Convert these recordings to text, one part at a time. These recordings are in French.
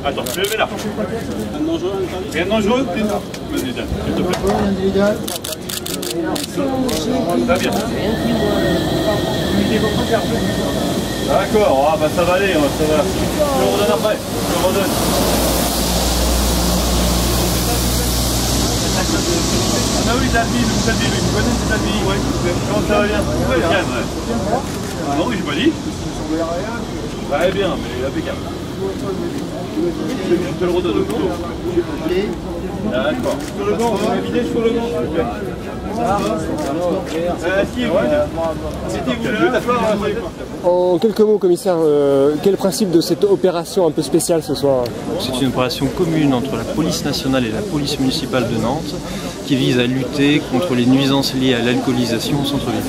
Attends, je vais là. Rien de dangereux, rien de dangereux. Vas-y, tiens, s'il te plaît. Très bien. D'accord, ah bah ça va aller, ça va. Je le redonne après, je le redonne. Ah oui, David, vous connaissez David, oui. Comment ça va bien? Oui, bien, ouais. Non, j'ai pas dit. Ouais, bien, mais impeccable. Je te le redonne au couteau. D'accord. Sur le banc, on va vider sur le banc. En quelques mots, commissaire, quel est le principe de cette opération un peu spéciale ce soir? C'est une opération commune entre la police nationale et la police municipale de Nantes qui vise à lutter contre les nuisances liées à l'alcoolisation au centre-ville.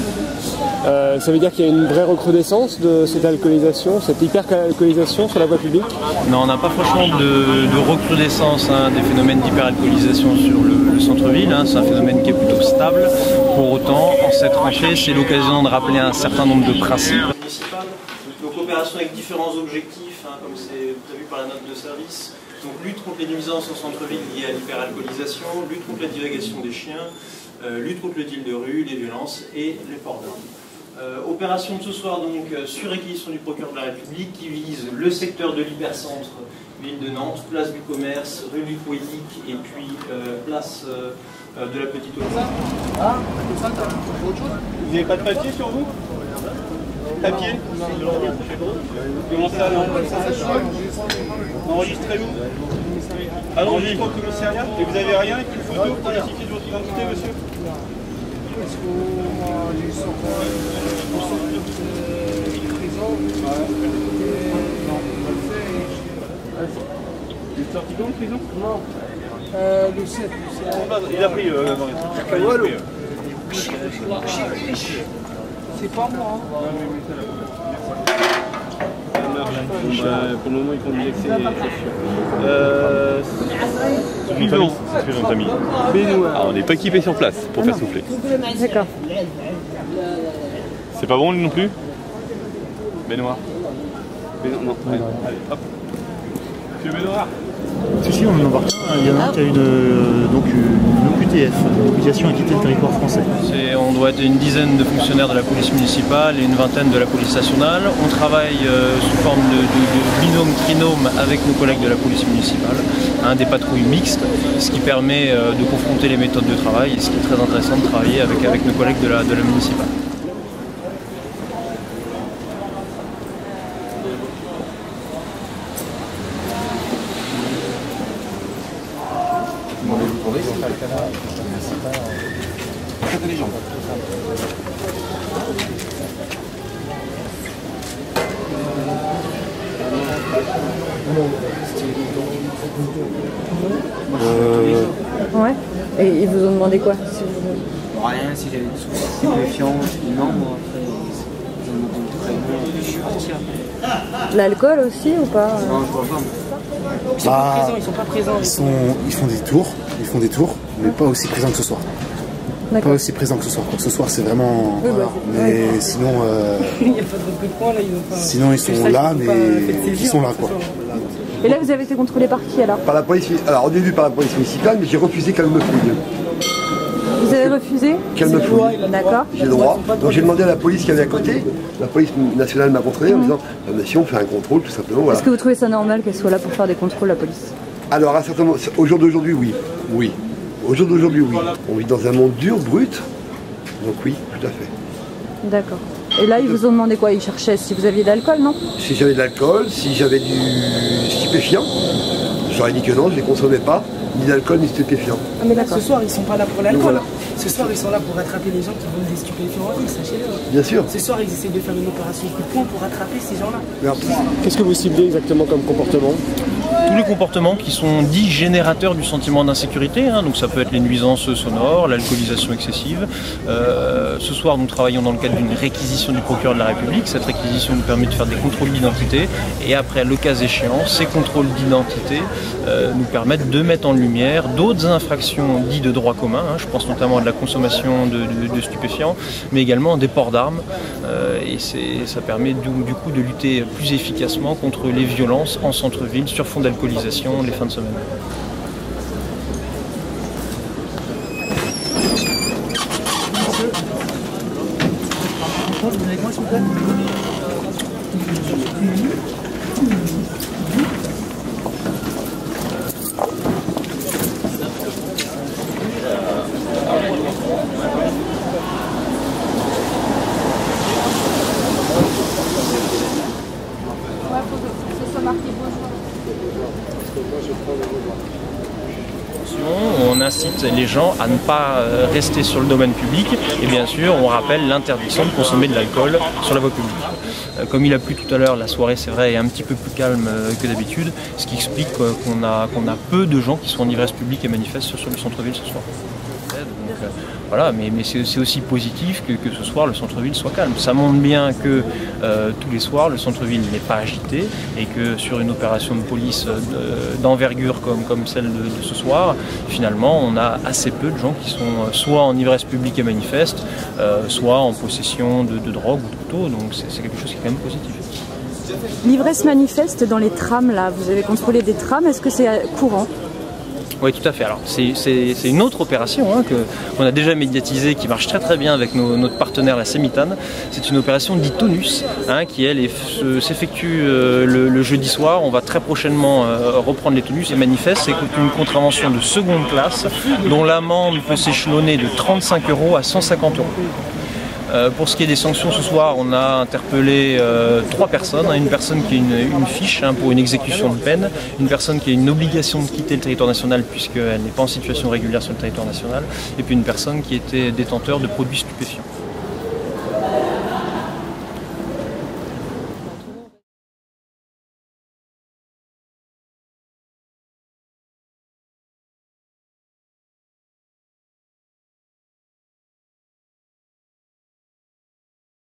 Ça veut dire qu'il y a une vraie recrudescence de cette alcoolisation, cette hyper-alcoolisation sur la voie publique? Non, on n'a pas franchement de recrudescence des phénomènes d'hyper-alcoolisation sur le centre-ville. C'est un phénomène qui est plutôt stable. Pour autant, en cette rentrée, c'est l'occasion de rappeler un certain nombre de principes. Donc opération avec différents objectifs, comme c'est prévu par la note de service. Donc lutte contre les nuisances au centre-ville liées à l'hyperalcoolisation, lutte contre la divagation des chiens, lutte contre le deal de rue, les violences et les ports d'armes. Opération de ce soir donc sur réquisition du procureur de la République qui vise le secteur de l'hypercentre, ville de Nantes, place du commerce, rue du Poétique et puis place de la Petite Hauteur. Ah, ça, t'as autre chose? Vous n'avez pas de papier sur vous? Papier? Comment ça, enregistrez où? Allons-y au commissariat. Et vous avez rien avec une photo pour justifier de votre identité, monsieur? Est-ce qu'on sort de prison? Non. Il est sorti quand de prison? Non. Le 7. Il a pris. C'est pas moi. Pour le moment, ils font du excès. Suivant. C'est ce famille. Ah, on n'est pas équipé sur place pour faire souffler. D'accord. C'est pas bon lui non plus? Benoît. Non. Allez, hop. Monsieur Benoît. Si, on en embarque un. Il y en a un qui a une OQTF, l'obligation à quitter le territoire français. On doit être une dizaine de fonctionnaires de la police municipale et une vingtaine de la police nationale. On travaille sous forme de binôme-trinôme avec nos collègues de la police municipale, des patrouilles mixtes, ce qui permet de confronter les méthodes de travail et ce qui est très intéressant de travailler avec nos collègues de la municipale. Ouais. Et ils vous ont demandé quoi? Rien, si j'avais des soucis de stupéfiants, non, moi après, ils ont demandé le prénom, je suis parti après. L'alcool aussi ou pas? Non, je vois pas. Ils sont pas présents, ils sont pas présents. Ils font des tours, mais pas aussi présents que ce soir. Pas aussi présents que ce soir. Ce soir, c'est vraiment. Oui, voilà. Mais sinon. Il n'y a pas de recrutement là, ils ont pas. Sinon, ils sont là, mais ils sont là, quoi. Et là, vous avez été contrôlé par qui alors? Par la police. Alors, au début par la police municipale, mais j'ai refusé qu'elle me fouille. Vous avez refusé? Qu'elle me fouille. D'accord. J'ai le droit. Donc j'ai demandé à la police qui avait à côté. La police nationale m'a contrôlé en disant monsieur, on fait un contrôle tout simplement. Voilà. Est-ce que vous trouvez ça normal qu'elle soit là pour faire des contrôles, la police? Alors, à certains moments, au jour d'aujourd'hui, oui. Oui. Au jour d'aujourd'hui, oui. On vit dans un monde dur, brut. Donc oui, tout à fait. D'accord. Et là, ils vous ont demandé quoi? Ils cherchaient si vous aviez de l'alcool, non? Si j'avais de l'alcool, si j'avais du stupéfiant, j'aurais dit que non, je ne les consommais pas, ni d'alcool ni stupéfiant. Ah mais là, ce soir, ils sont pas là pour l'alcool. Voilà. Ce soir, ils sont là pour rattraper les gens qui vendent des stupéfiants en ville, sachez-le. Bien sûr. Ce soir, ils essaient de faire une opération coup de poing pour rattraper ces gens-là. Qu'est-ce que vous ciblez exactement comme comportement? Tous les comportements qui sont dits générateurs du sentiment d'insécurité, hein, donc ça peut être les nuisances sonores, l'alcoolisation excessive. Ce soir, nous travaillons dans le cadre d'une réquisition du procureur de la République. Cette réquisition nous permet de faire des contrôles d'identité et après, le cas échéant, ces contrôles d'identité nous permettent de mettre en lumière d'autres infractions dites de droit commun. Hein, je pense notamment à de la consommation de stupéfiants, mais également des ports d'armes. Et ça permet du coup de lutter plus efficacement contre les violences en centre-ville sur fond d'alcoolisation les fins de semaine. On incite les gens à ne pas rester sur le domaine public et bien sûr on rappelle l'interdiction de consommer de l'alcool sur la voie publique. Comme il a plu tout à l'heure, la soirée c'est vrai est un petit peu plus calme que d'habitude, ce qui explique qu'on a peu de gens qui sont en ivresse publique et manifestent sur le centre-ville ce soir. Donc, voilà, mais c'est aussi positif que ce soir le centre-ville soit calme. Ça montre bien que tous les soirs le centre-ville n'est pas agité et que sur une opération de police d'envergure comme celle de ce soir, finalement on a assez peu de gens qui sont soit en ivresse publique et manifestent, soit en possession de drogue ou de couteau, donc c'est quelque chose qui est quand même positif. L'ivresse manifeste dans les trams, là, vous avez contrôlé des trams, est-ce que c'est courant? Oui, tout à fait. Alors, c'est une autre opération hein, qu'on a déjà médiatisée, qui marche très très bien avec notre partenaire, la Sémitane. C'est une opération dite Tonus, hein, qui elle s'effectue le jeudi soir. On va très prochainement reprendre les Tonus et manifeste. C'est une contravention de seconde classe dont l'amende peut s'échelonner de 35 € à 150 €. Pour ce qui est des sanctions ce soir, on a interpellé 3 personnes, hein, une personne qui a une fiche hein, pour une exécution de peine, une personne qui a une obligation de quitter le territoire national puisqu'elle n'est pas en situation régulière sur le territoire national, et puis une personne qui était détenteur de produits stupéfiants.